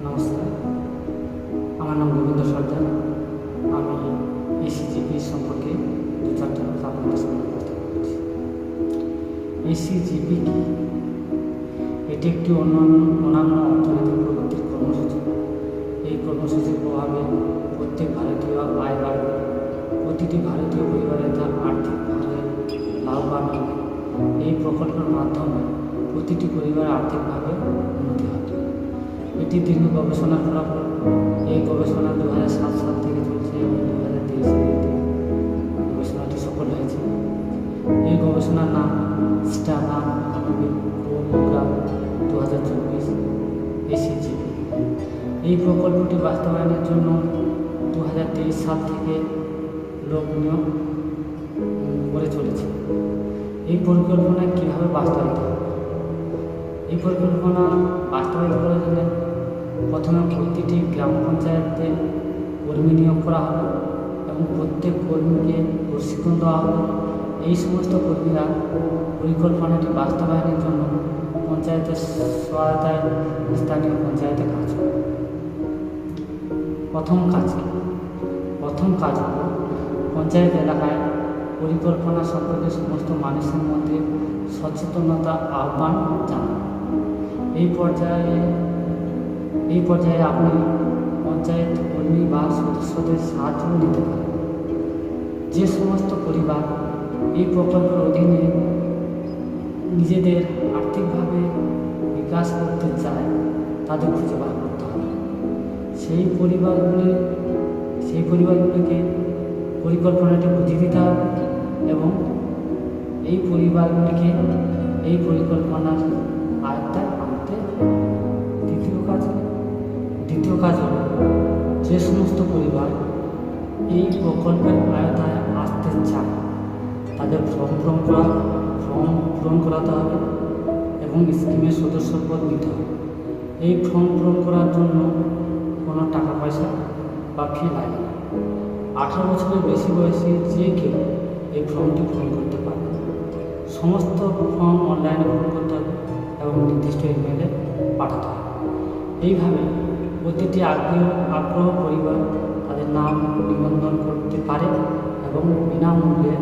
নমস্কার, আমার নাম গোবিন্দ সর্দার। আমি এসিজিপি সম্পর্কে দু চারটা কথা আপনাদের সামনে উপস্থাপন করছি। এসিজিপি কি? এটি একটি অন্যান্য অর্থনৈতিক প্রগতির কর্মসূচি। এই কর্মসূচির প্রভাবে প্রত্যেক ভারতীয় আয় বাড়বে, প্রতিটি ভারতীয় পরিবারের তা আর্থিকভাবে লাভবান হবে। এই প্রকল্পের মাধ্যমে প্রতিটি পরিবার আর্থিকভাবে উন্নতি হবে। এটি দীর্ঘ গবেষণার ফলাফল। এই গবেষণা 2007 সাল থেকে চলছে এবং 2023 গবেষণাটি সফল হয়েছে। এই গবেষণার নাম স্টানা মানবিক প্রোগ্রাম 2024 এসিজিপি। এই প্রকল্পটি বাস্তবায়নের জন্য 2023 সাল থেকে লোক নিয়োগ করে চলেছে। এই পরিকল্পনা কীভাবে বাস্তবায়িত হবে? এই পরিকল্পনা বাস্তবায়িত করার জন্য প্রথমে প্রতিটি গ্রাম পঞ্চায়েতে কর্মী নিয়োগ করা হবে এবং প্রত্যেক কর্মীকে প্রশিক্ষণ দেওয়া হবে। এই সমস্ত কর্মীরা পরিকল্পনাটি বাস্তবায়নের জন্য পঞ্চায়েতের সহায়তায় স্থানীয় পঞ্চায়েতে কাজ করবে। প্রথম কাজ হল পঞ্চায়েত এলাকায় পরিকল্পনা সম্পর্কে সমস্ত মানুষের মধ্যে সচেতনতা আহ্বান জানান। এই পর্যায়ে আপনি পঞ্চায়েত কর্মী বা সদস্যদের সাহায্য নিতে পারেন। যে সমস্ত পরিবার এই প্রকল্পের অধীনে নিজেদের আর্থিকভাবে বিকাশ করতে চায় তাদের খুঁজে বার করতে হবে। সেই পরিবারগুলিকে পরিকল্পনাটি বুঝিয়ে দিতে হবে এবং এই পরিবারগুলিকে এই পরিকল্পনার আয়ত্তায় আনতে হবে। দ্বিতীয় কাজ হল যে সমস্ত পরিবার এই প্রকল্পের আয়ত্তায় আসতে চায় তাদের ফর্ম পূরণ করাতে হবে এবং স্কিমের সদস্যপদ নিতে হবে। এই ফর্ম পূরণ করার জন্য কোনো টাকা পয়সা বা ফি লাগে না। 18 বছরের বেশি বয়সী যে কেউ এই ফর্মটি পূরণ করতে পারে। সমস্ত ফর্ম অনলাইনে পূরণ করতে হবে এবং নির্দিষ্ট ইমেলে পাঠাতে হবে। এইভাবে প্রতিটি আগ্রহ পরিবার তাদের নাম নিবন্ধন করতে পারে এবং বিনামূল্যে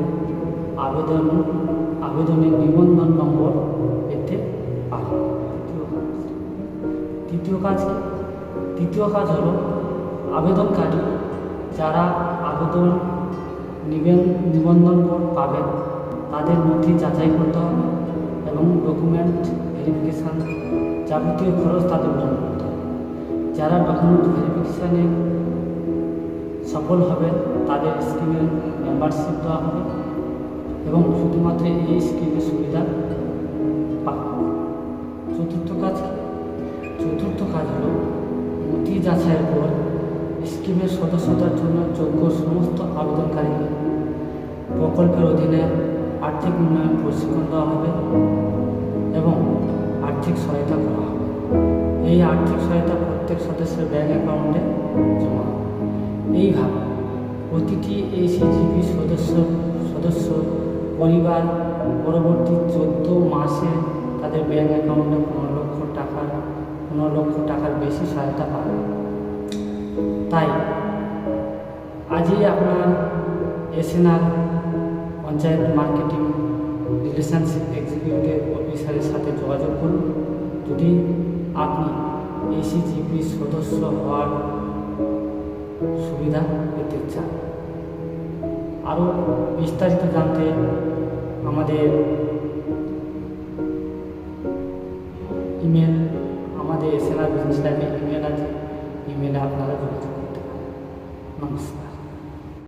আবেদনের নিবন্ধন নম্বর পেতে পারে। তৃতীয় কাজ হল আবেদনকারী যারা আবেদন নিবন্ধন পাবেন তাদের নথি যাচাই করতে হবে এবং ডকুমেন্ট ভেরিফিকেশান যাবতীয় খরচ তাদের বহন করতে হবে। যারা ডকুমেন্ট ভেরিফিকেশানে সফল হবে তাদের স্কিমের মেম্বারশিপ দেওয়া হবে এবং শুধুমাত্র এই স্কিমের সুবিধা পাবে। চতুর্থ কাজ হল নথি যাচাইয়ের পর স্কিমের সদস্যতার জন্য যোগ্য সমস্ত আবেদনকারীকে প্রকল্পের অধীনে আর্থিক উন্নয়ন প্রশিক্ষণ দেওয়া হবে এবং আর্থিক সহায়তা করা হবে। এই আর্থিক সহায়তা প্রত্যেক সদস্যের ব্যাংক অ্যাকাউন্টে জমা হবে। এইভাবে প্রতিটি এসিজিপি সদস্য পরিবার পরবর্তী 14 মাসে তাদের ব্যাংক অ্যাকাউন্টে 15 লক্ষ টাকার বেশি সহায়তা পাবে। তাই আজই আপনার SNR panchayat marketing relationship executive অফিসারের সাথে যোগাযোগ করুন যদি আপনি এসিজিপি সদস্য হওয়ার সুবিধা পেতে চান। আরও বিস্তারিত জানতে আমাদের এসএনআর বিজনেস লাইফে ইমেল আছে, ইমেলে আপনারা যোগাযোগ করতে পারেন। নমস্কার।